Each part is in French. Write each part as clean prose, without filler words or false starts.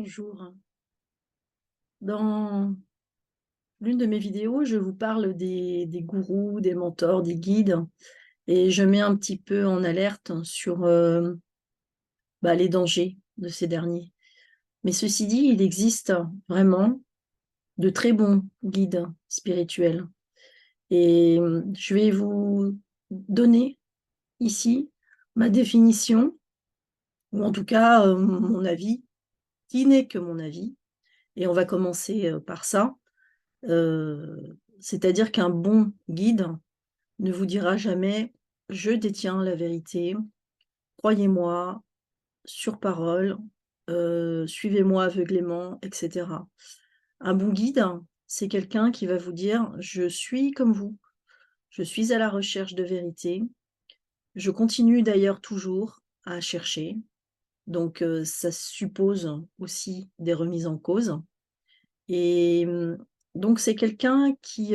bonjour. Dans l'une de mes vidéos, je vous parle des gourous, des mentors, des guides et je mets un petit peu en alerte sur, les dangers de ces derniers. Mais ceci dit, il existe vraiment de très bons guides spirituels et je vais vous donner ici ma définition ou en tout cas, mon avis, qui n'est que mon avis et on va commencer, par ça. C'est-à-dire qu'un bon guide ne vous dira jamais: «Je détiens la vérité, croyez-moi, sur parole, suivez-moi aveuglément» et cetera. Un bon guide, c'est quelqu'un qui va vous dire: «Je suis comme vous, je suis à la recherche de vérité, je continue d'ailleurs toujours à chercher». Donc ça suppose aussi des remises en cause et donc c'est quelqu'un qui,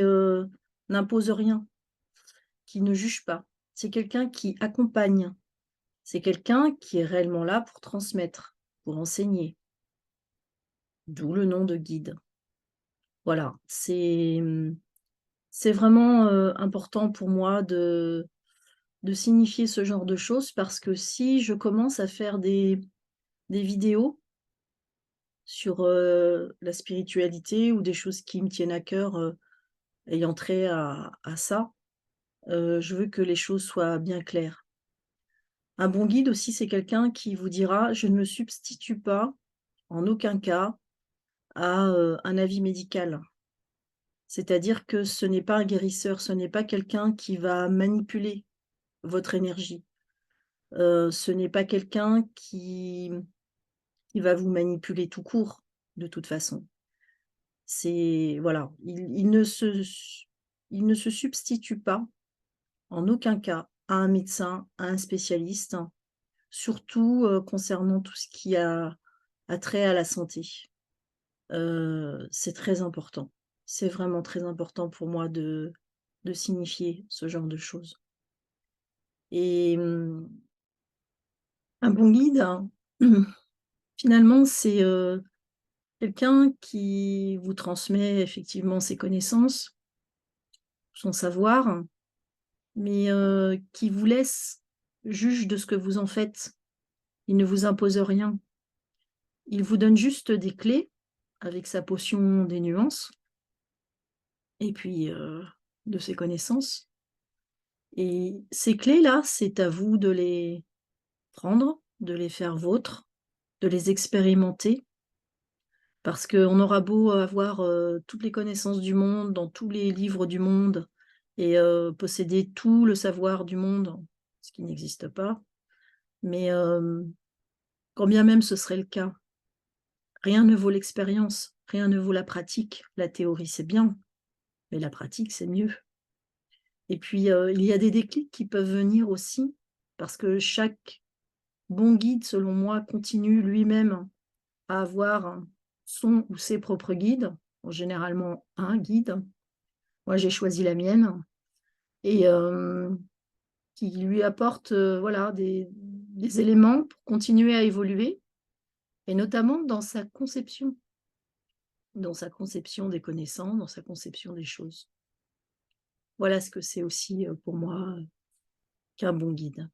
n'impose rien. Qui ne juge pas. C'est quelqu'un qui accompagne. C'est quelqu'un qui est réellement là pour transmettre, pour enseigner, d'où le nom de guide. Voilà, c'est vraiment, important pour moi de signifier ce genre de choses parce que si je commence à faire des vidéos sur, la spiritualité ou des choses qui me tiennent à cœur, ayant trait à ça, je veux que les choses soient bien claires. Un bon guide aussi, c'est quelqu'un qui vous dira: «Je ne me substitue pas, en aucun cas, à, un avis médical». C'est-à-dire que ce n'est pas un guérisseur, ce n'est pas quelqu'un qui va manipuler votre énergie. Ce n'est pas quelqu'un qui va vous manipuler tout court, de toute façon. C'est voilà, il ne se substitue pas, en aucun cas, à un médecin, à un spécialiste, surtout, concernant tout ce qui a trait à la santé. C'est très important. C'est vraiment très important pour moi de signifier ce genre de choses et un bon guide, hein, finalement, c'est, quelqu'un qui vous transmet effectivement ses connaissances, son savoir, mais qui vous laisse juge de ce que vous en faites. Il ne vous impose rien. Il vous donne juste des clés avec sa potion des nuances et puis, de ses connaissances. Et ces clés-là, c'est à vous de les prendre, de les faire vôtres, de les expérimenter, parce qu'on aura beau avoir, toutes les connaissances du monde, dans tous les livres du monde et posséder tout le savoir du monde, ce qui n'existe pas, mais quand bien même ce serait le cas, rien ne vaut l'expérience, rien ne vaut la pratique. La théorie, c'est bien, mais la pratique, c'est mieux. Et puis, il y a des déclics qui peuvent venir aussi, parce que chaque bon guide, selon moi, continue lui-même à avoir son ou ses propres guides, généralement un guide. Moi, j'ai choisi la mienne et qui lui apporte, voilà, des éléments pour continuer à évoluer et notamment dans sa conception des connaissances, dans sa conception des choses. Voilà ce que c'est aussi, pour moi, qu'un bon guide.